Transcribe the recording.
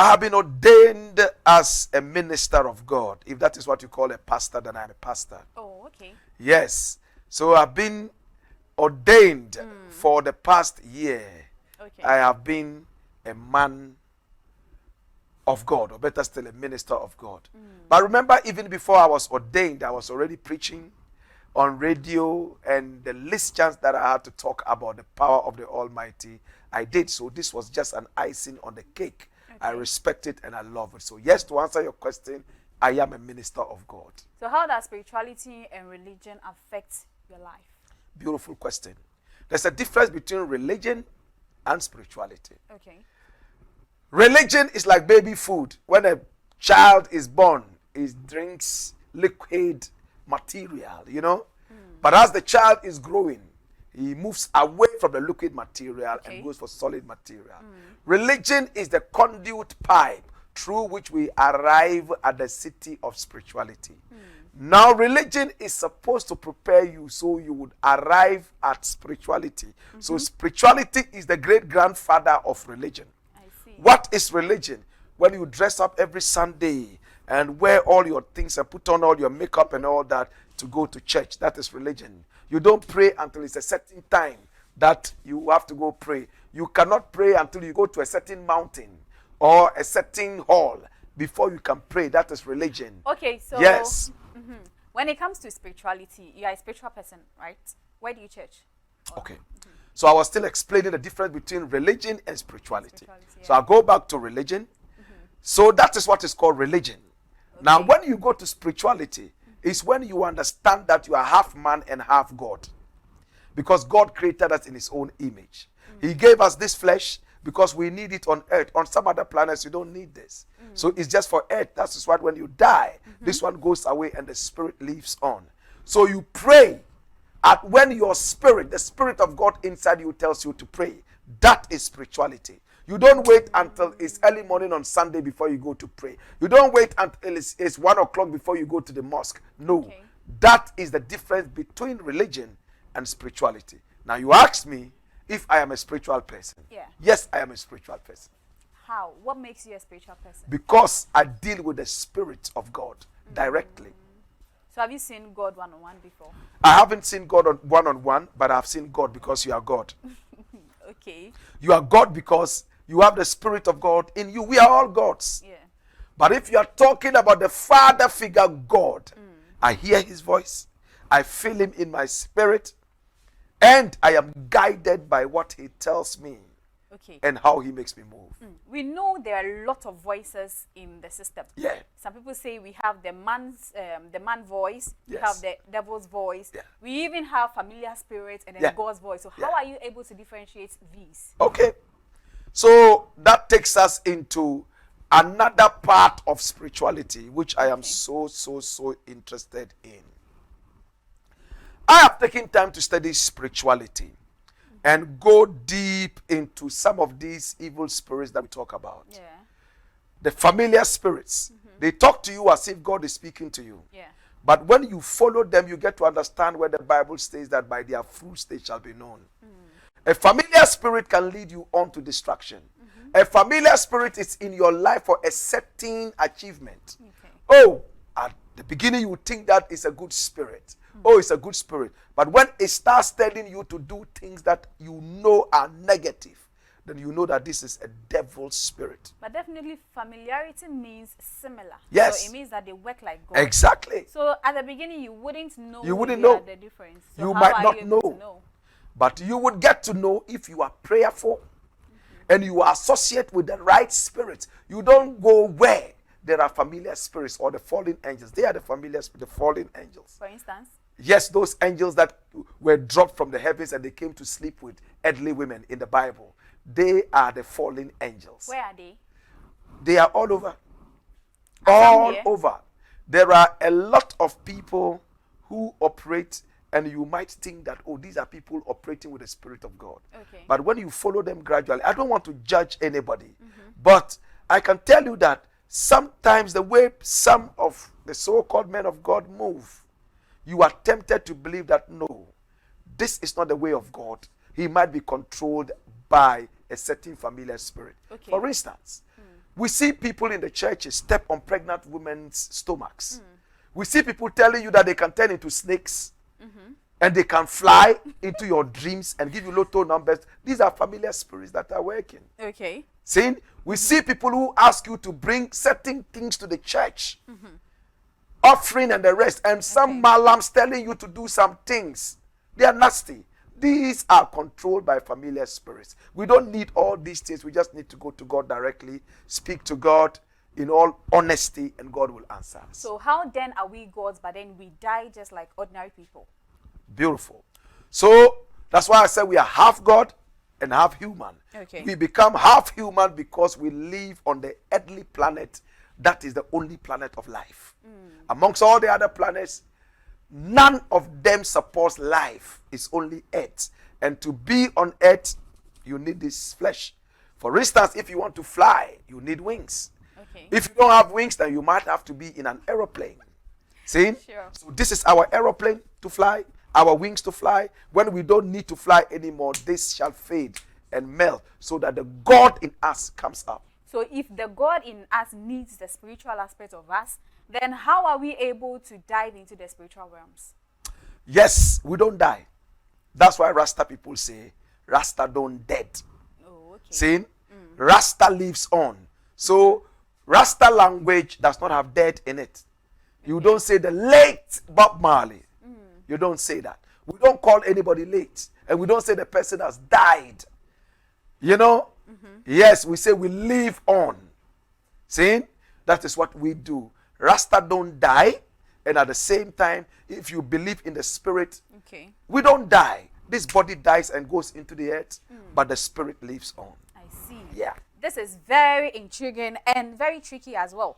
I have been ordained as a minister of God. If that is what you call a pastor, then I'm a pastor. Oh, okay. Yes. So I've been ordained for the past year. Okay. I have been a man of God, or better still, a minister of God. But remember, even before I was ordained, I was already preaching on radio, and the least chance that I had to talk about the power of the Almighty, I did. So this was just an icing on the cake. Okay. I respect it and I love it. So yes, to answer your question, I am a minister of God. So how does spirituality and religion affect your life? Beautiful question. There's a difference between religion and spirituality. Okay. Religion is like baby food. When a child is born, he drinks liquid material, you know. But as the child is growing, he moves away from the liquid material and goes for solid material. Religion is the conduit pipe through which we arrive at the city of spirituality. Now, religion is supposed to prepare you so you would arrive at spirituality. So spirituality is the great grandfather of religion. I see. What is religion? When you dress up every Sunday and wear all your things and put on all your makeup and all that to go to church, that is religion. You don't pray until it's a certain time that you have to go pray. You cannot pray until you go to a certain mountain or a certain hall before you can pray. That is religion. Okay, so yes. When it comes to spirituality, you are a spiritual person, right? Where do you church? Okay. So I was still explaining the difference between religion and spirituality. Yeah. So I'll go back to religion. So that is what is called religion. Okay. Now, when you go to spirituality, it's when you understand that you are half man and half God. Because God created us in his own image. He gave us this flesh because we need it on earth. On some other planets, you don't need this. So it's just for earth. That is why when you die, this one goes away and the spirit lives on. So you pray at when your spirit, the spirit of God inside you tells you to pray. That is spirituality. You don't wait until it's early morning on Sunday before you go to pray. You don't wait until it's 1 o'clock before you go to the mosque. No. Okay. That is the difference between religion and spirituality. Now you ask me if I am a spiritual person. Yeah. Yes, I am a spiritual person. How? What makes you a spiritual person? Because I deal with the Spirit of God directly. So have you seen God one-on-one before? I haven't seen God one-on-one, but I've seen God because you are God. Okay. You are God because you have the Spirit of God in you. We are all gods. Yeah. But if you are talking about the Father figure God, I hear his voice. I feel him in my spirit. And I am guided by what he tells me. Okay. And how he makes me move. We know there are a lot of voices in the system. Yeah. Some people say we have the man voice, we have the devil's voice. Yeah. We even have familiar spirits and then God's voice. So how are you able to differentiate these? Okay. So that takes us into another part of spirituality, which I am so interested in. I have taken time to study spirituality and go deep into some of these evil spirits that we talk about. Yeah. The familiar spirits. They talk to you as if God is speaking to you. Yeah. But when you follow them, you get to understand where the Bible says that by their fruits they shall be known. A familiar spirit can lead you on to destruction. A familiar spirit is in your life for a certain achievement. Okay. Oh, at the beginning you would think that is a good spirit. Oh, it's a good spirit. But when it starts telling you to do things that you know are negative, then you know that this is a devil's spirit. But definitely familiarity means similar. Yes. So it means that they work like God. Exactly. So at the beginning you wouldn't know, the difference. So you might not know. But you would get to know if you are prayerful and you associate with the right spirit. You don't go where there are familiar spirits or the fallen angels. They are the fallen angels. For instance? Yes, those angels that were dropped from the heavens and they came to sleep with earthly women in the Bible. They are the fallen angels. Where are they? They are all over. All over. There are a lot of people who operate, and you might think that, oh, these are people operating with the Spirit of God. Okay. But when you follow them gradually, I don't want to judge anybody, but I can tell you that sometimes the way some of the so-called men of God move, you are tempted to believe that, no, this is not the way of God. He might be controlled by a certain familiar spirit. Okay. For instance, We see people in the churches step on pregnant women's stomachs. We see people telling you that they can turn into snakes and they can fly into your dreams and give you lotto numbers. These are familiar spirits that are working. Okay. See, we see people who ask you to bring certain things to the church, offering and the rest, and some malams telling you to do some things. They are nasty. These are controlled by familiar spirits. We don't need all these things. We just need to go to God directly, speak to God in all honesty, and God will answer us. So how then are we gods, but then we die just like ordinary people? Beautiful. So that's why I said we are half God and half human. Okay. We become half human because we live on the earthly planet. That is the only planet of life. Amongst all the other planets, none of them supports life. It's only earth. And to be on earth, you need this flesh. For instance, if you want to fly, you need wings. Okay. If you don't have wings, then you might have to be in an aeroplane. See? Sure. So this is our aeroplane to fly, our wings to fly. When we don't need to fly anymore, this shall fade and melt so that the God in us comes up. So if the God in us needs the spiritual aspect of us, then how are we able to dive into the spiritual realms? Yes, we don't die. That's why Rasta people say, Rasta don't dead. Oh, okay. See? Rasta lives on. So Rasta language does not have dead in it. You don't say the late Bob Marley. You don't say that. We don't call anybody late. And we don't say the person has died. You know? Yes, we say we live on. See? That is what we do. Rasta don't die. And at the same time, if you believe in the spirit, we don't die. This body dies and goes into the earth, but the spirit lives on. I see. Yeah. This is very intriguing and very tricky as well.